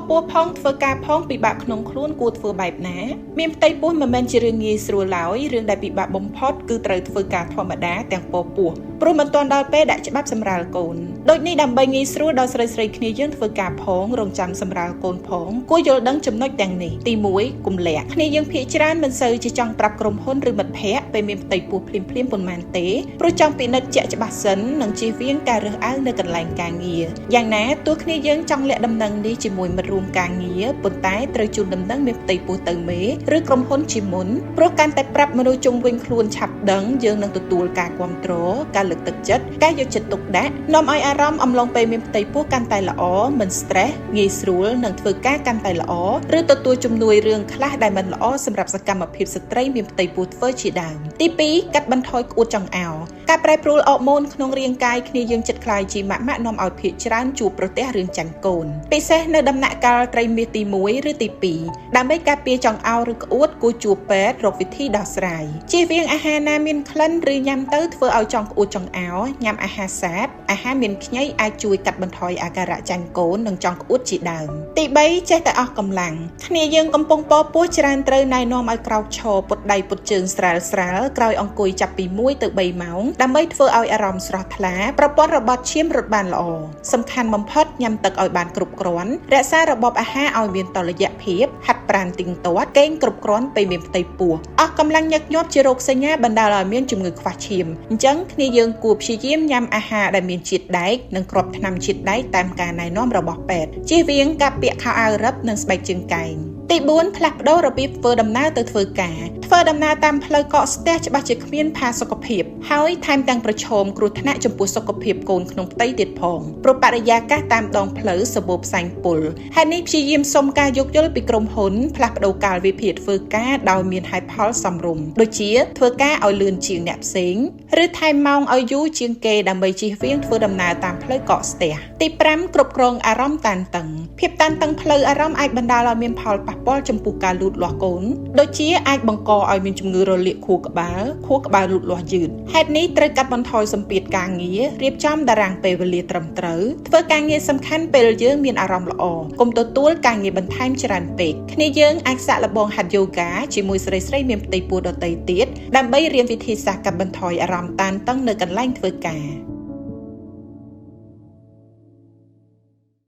ពោះផងធ្វើការផងពិបាកក្នុងខ្លួនគួរធ្វើបែបណាមានផ្ទៃពោះមិនមែនជារឿងងាយស្រួលឡើយរឿងដែលពិបាកបំផុតគឺត្រូវធ្វើការធម្មតាទាំងពោះព្រោះមិនទាន់ដល់ពេលដាក់ច្បាប់សម្រាលកូនដូចនេះដើម្បីងាយស្រួលដល់ស្រីៗគ្នាយើងធ្វើការផងរងចាំសម្រាលកូនផងគួរយល់ដឹងចំណុចទាំងនេះទី1កុំលាក់គ្នាយើងភាគច្រើនមិនសូវជាចង់ប្រាប់ក្រុមហ៊ុនឬមិត្តភ័ក្តិពេលមានផ្ទៃពោះភ្លាមប៉ុន្មានទេព្រោះចង់ពិនិត្យជាក់ច្បាស់សិននិងជៀសវាងការរើសអើងនៅកន្លែងការងារយ៉ាងណាទោះគ្នាយើងចង់លាក់ដំណឹងនេះជាមួយមិត្តរួមការងារប៉ុន្តែត្រូវជូនដំណឹងមានផ្ទៃពោះទៅមេឬក្រុមហ៊ុនជាមុនព្រោះកាន់តែប្រាប់មនុស្សជុំវិញខ្លួនឆាប់ដឹងយើងនឹងទទួលការគាំទ្រការលើកទឹកចិត្តការយកចិត្តទុកដាក់នាំឲ្យអារម្មណ៍អំឡុងពេលមានផ្ទៃពោះកាន់តែល្អមិន stress ងាយស្រួលនិងធ្វើការកាន់តែល្អឬទទួលជំនួយរឿងខ្លះដែលមិនល្អសម្រាប់សកម្មភាពស្ត្រីមានផ្ទៃពោះធ្វើជាដើមទី2កាត់បន្ថយក្អួតចង្អោរការប្រែប្រួលអរម៉ូនក្នុងរាងកាយគ្នាយើងចិត្តខ្លាយជាម៉ាក់នាំឲ្យភាគច្រើនជួបប្រទះរឿងចាញ់កូនពិសេសនៅដំណាក់កាលត្រីមាសទី1ឬទី2ដើម្បីការពារចង្អោរឬក្អួតគួរជួបពេទ្យរកវិធីដោះស្រាយជៀសវាងអាហារណាមានក្លិនឬញ៉ាំទៅធ្វើឲ្យចង់ក្អួតចង្អោរញ៉ាំអាហារសាបអាហារមានខ្ញីអាចជួយកាត់បន្ថយអាការៈចាញ់កូននិងចង់ក្អួតជាដើមទី3ចេះតែអស់កម្លាំងគ្នាយើងកំពុងពោះច្រើនត្រូវណែនាំឲ្យក្រោកឈរពុតដៃពុតជើងស្រាលក្រោយអង្គុយចាប់ពី1ទៅ3ម៉ោងដើម្បីធ្វើឲ្យអារម្មណ៍ស្រស់ថ្លាប្រព័ន្ធរបត់ឈាមរត់បានល្អសំខាន់បំផុតញ៉ាំទឹកឲ្យបានគ្រប់គ្រាន់រក្សារបបអាហារឲ្យមានតុល្យភាពហាត់ប្រាណទៀងទាត់កេងគ្រប់គ្រាន់ពេលមានផ្ទៃពោះអស់កម្លាំងញឹកញាប់ជារោគសញ្ញាបណ្ដាលឲ្យមានជំងឺខ្វះឈាមអញ្ចឹងគ្នាយើងគួរព្យាយាមញ៉ាំអាហារដែលមានជាតិដែកនិងគ្រាប់ថ្នាំជាតិដែកតាមការណែនាំរបស់ពេទ្យជៀសវាងការពាក់ខោអាវរឹបនិងស្បែកជើងកែងទី4ផ្លាស់ប្ដូររបៀបធ្វើដំណើរទៅធ្វើការធ្វើដំណើរតាមផ្លូវកកស្ទះច្បាស់ជាគ្មានផាសុកភាពហើយថែមទាំងប្រឈមគ្រោះថ្នាក់ចំពោះសុខភាពកូនក្នុងផ្ទៃទៀតផងព្រោះបរិយាកាសតាមដងផ្លូវសម្បូរផ្សែងពុលហេតុនេះព្យាយាមសុំការយោគយល់ពីក្រុមហ៊ុនផ្លាស់ប្ដូរកាលវិភាគធ្វើការដោយមានហេតុផលសមរម្យដូចជាធ្វើការឲ្យលឿនជាងអ្នកផ្សេងឬថែមម៉ោងឲ្យយូរជាងគេដើម្បីជៀសវាងធ្វើដំណើរតាមផ្លូវកកស្ទះទី5គ្រប់គ្រងអារម្មណ៍តានតឹងភាពតានតឹងផ្លូវអារម្មណ៍អាចបណ្ដាលឲ្យមានផលប៉ះពាល់ចំពោះការលូតលាស់កូនដូចជាអាចបង្កឲ្យមានជំងឺរលាកខួរក្បាលលូតលាស់យឺតហេតុនេះត្រូវកាត់បន្ថយសម្ពាធការងាររៀបចំតារាងពេលវេលាត្រឹមត្រូវធ្វើការងារសំខាន់ពេលយើងមានអារម្មណ៍ល្អកុំទទួលការងារបន្ថែមច្រើនពេកគ្នាយើងអាចសាកល្បងហាត់យូហ្គាជាមួយស្រីមានផ្ទៃពោះដទៃទៀតដើម្បីរៀនវិធីសាស្ត្រកាត់បន្ថយអារម្មណ៍តានតឹងនៅកន្លែងធ្វើការ